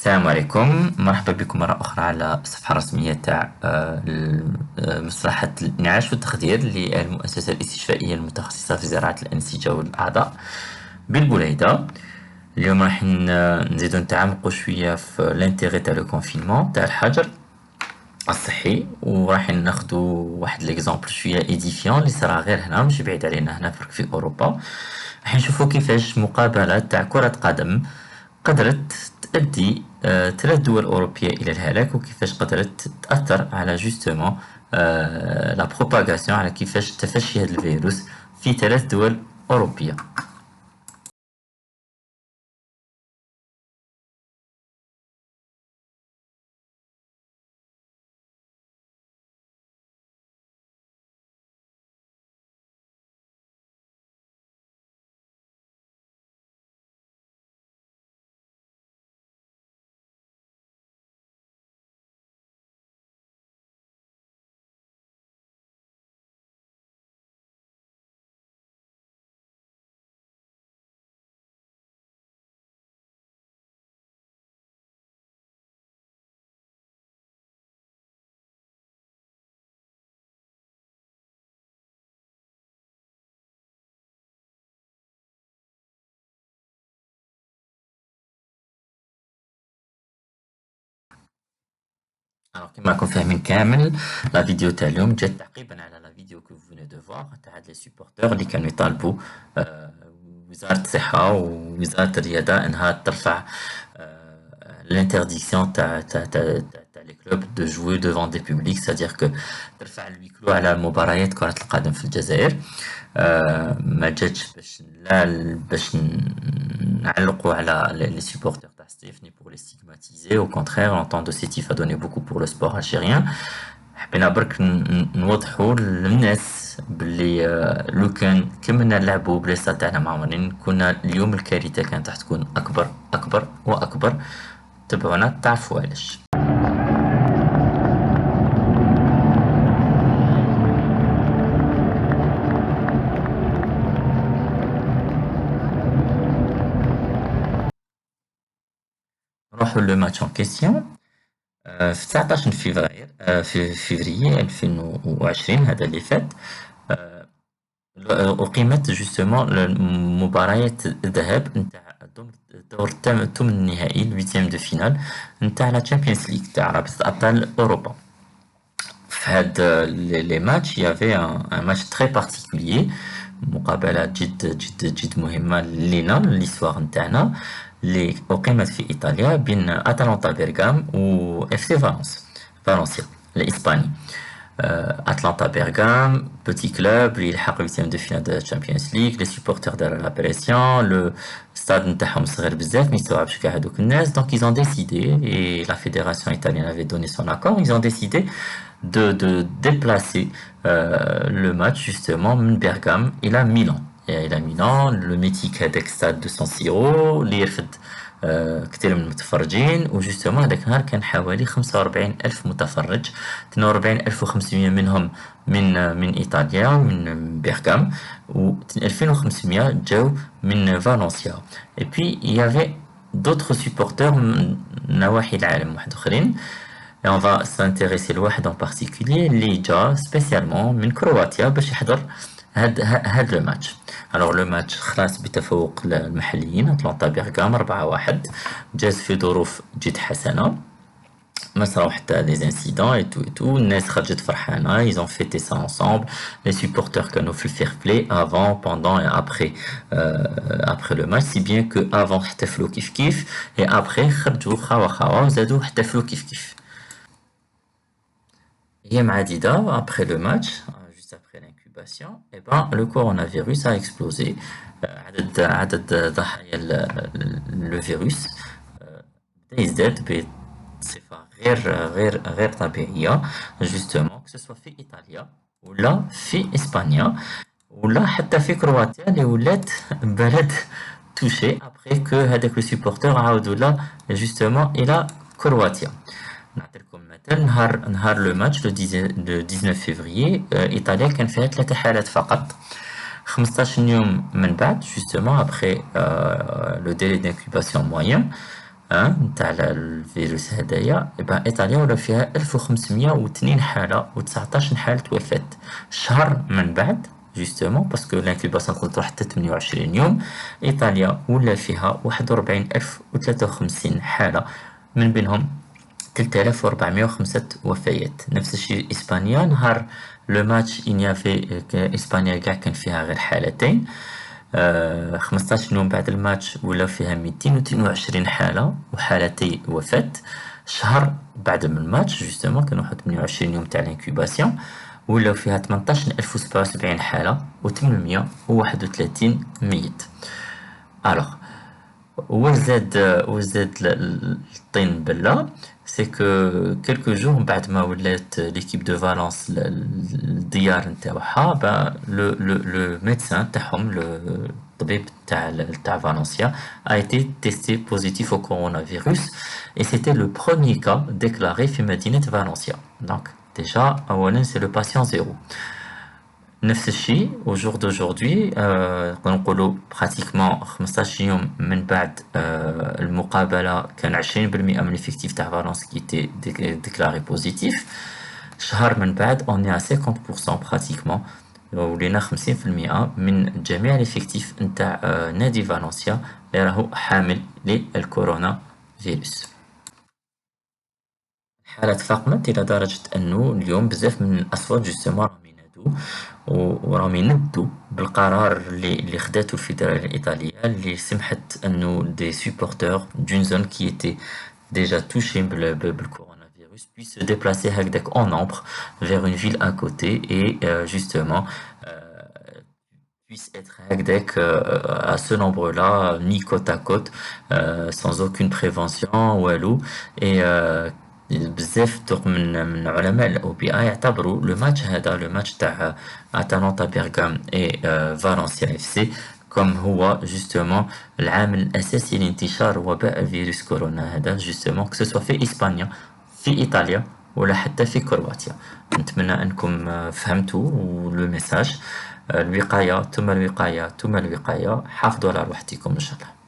السلام عليكم، مرحبا بكم مرة أخرى على الصفحة الرسمية تاع مصلحة الإنعاش والتخدير للمؤسسة الاستشفائية المتخصصة في زراعة الأنسجة والأعضاء بالبليدة. اليوم راح نزيدو نتعمقو شوية في الانتيغي تاع لو كونفينمون تاع الحجر الصحي، وراح ناخدو واحد ليكزامبل شوية ايديفيون اللي صرا غير هنا مش بعيد علينا هنا في أوروبا. راح نشوفو كيفاش مقابلة تاع كرة قدم قدرت تؤدي 3 دول أوروبية إلى الهلاك، وكيفاش قدرت تأثر على جوستومون لا بروباغاسيون، على كيفاش تفشي هذا الفيروس في 3 دول أوروبية. كما راكم فاهمين كامل، لا فيديو تاع اليوم جات تعقيبا على لا فيديو كو فوني دو فوار تاع هاد لي سوبورتور اللي كانوا يطالبوا وزارة الصحة ووزارة الرياضة انها ترفع l'interdiction تاع لي كلوب دو جوي devant des publics، c'est-à-dire que ترفع الويكلو على مباريات كرة القدم في الجزائر. ما جاتش باش نعلقوا على لي سوبورتور تاع ستيف ني pour les stigmatiser. Au contraire, l'entente de Sétif a donné beaucoup pour le sport algérien. حبينا برك نوضحوا للناس باللي لو كان كملنا نلعبوا بلاصه تاعنا معمرين كنا اليوم الكارثه كانت راح تكون اكبر اكبر واكبر. تبعونا تعرفوا علاش. نروحوا لو ماتش ان كيسيون. في 19 فبراير في فevrier 2020 هذا اللي فات أقيمت جوستومون مباريات الذهاب نتاع دور الثمن النهائي الويتيام دو فينال نتاع لا تشامبيونز ليغ تاع رابطة أبطال أوروبا. في هاد لي ماتش يافي ان ماتش تري بارتيكولير، مقابلة جد مهمة لينا ليستواغ نتاعنا، اللي أقيمت في إيطاليا بين أتلانتا بيرغام و اف سي فالنسيا الإسباني. Atlanta Bergame, petit club, il a huitième de finale de la Champions League, les supporters de la pression, le stade نتاعهم صغير بزاف ما يستوعبش كاع هذوك الناس. Donc ils ont décidé, et la fédération italienne avait donné son accord, ils ont décidé de déplacer le match justement من Bergame إلى ميلان. إلى ميلان le mythique هذاك stade de San Siro اللي يرفد كثير من المتفرجين. وجوستومون هذاك النهار كان حوالي 45 ألف متفرج، 42,500 منهم من إيطاليا من بيرغام، و 2500 جاو من فالنسيا. et puis il y avait d'autres supporters من نواحي العالم واحد اخرين. et on va s'intéresser لواحد en particulier اللي جا سبيسيالمون من كرواتيا باش يحضر هاد لو ماتش. الوغ لو ماتش خلاص بتفوق المحليين اتلانتا بيرغام 4-1، جاز في ظروف جد حسنة، ما صراو حتى دي انسيدون اي تو. الناس خرجت فرحانة، ils ont fêté ça ensemble. les supporters كانوا في الفير بلاي avant, pendant et après le match، si bien que avant احتفلوا كيف et après خرجوا خاوة وزادوا احتفلوا كيف. أيام عديدة après le match, juste après l'incubation, et ben le coronavirus a explosé. عدد ضحايا الفيروس بدا يزداد بصفة غير طبيعية، justement que ce soit في إيطاليا ولا في إسبانيا ولا حتى في كرواتيا اللي ولات بلد توشي après que هذاك لو سوبورتور عاودوا لا justement إلى كرواتيا. نعطيكم مثال، نهار لو ماتش لو 19 فيفريي إيطاليا كان فيها 3 حالات فقط. 15 يوم من بعد justement après le délai d'incubation moyen نتاع الفيروس هدايا، يبقى إيطاليا ولا فيها 1502 حالة و19 حالة وفاة. شهر من بعد جوستومون باسكو لانكوباسيون تقدر تروح حتى 28 يوم، إيطاليا ولا فيها 41053 حالة، من بينهم 3405 وفيات. نفس الشيء إسبانيا، نهار لو ماتش إنيافي إسبانيا كاع كان فيها غير حالتين. 15 يوم بعد الماتش ولا فيها 222 حالة وحالتي وفاة. شهر بعد من الماتش جوستومون كانوا 28 يوم تاع لانكوباسيون، ولاو فيها 18077 حالة و831 ميت. الوغ وزاد الطين بلة، سي كو كيلكو جور من بعد ما ولات ليكيب دو فالونس الديار نتاعها، لو ميدسان تاعهم الطبيب تاع فالنسيا a été testé positif au coronavirus et c'était le premier cas déclaré في مدينة فالنسيا. Donc déjà أولا c'est le patient zéro. نفس الشيء au jour d'aujourd'hui نقولوا pratiquement 15 يوم من بعد المقابلة كان 20% من الإفكتيف تاع فالنس qui était déclaré positif. شهر من بعد on est à 50% pratiquement، ولينا 50% من جميع الإفكتيف نتاع نادي فالنسيا اللي راهو حامل للكورونا فيروس. الحالة تفاقمت إلى درجة أنه اليوم بزاف من الأصوات جوستومون راهم ينادوا وراهم يندوا بالقرار اللي خداتو الفيدرالية الإيطالية، اللي سمحت أنه دي سوبورتور دون زون كي إيتي ديجا توشي بالكورونا puissent se déplacer en nombre vers une ville à côté et justement puissent être à ce nombre-là mis côte à côte sans aucune prévention والو. et بزاف من علماء الأوبئة يعتبروا لو ماتش هذا، لو ماتش تاع اتلانتا بيرغام اي فالنسيا اف سي كم هو جوستومون العامل الأساسي لانتشار وباء فيروس كورونا هذا، جوستومون كو سوا في إسبانيا، في إيطاليا، ولا حتى في كرواتيا. نتمنى أنكم فهمتوا لو ميساج. الوقاية ثم الوقاية ثم الوقاية. حافظوا على روحتكم إن شاء الله.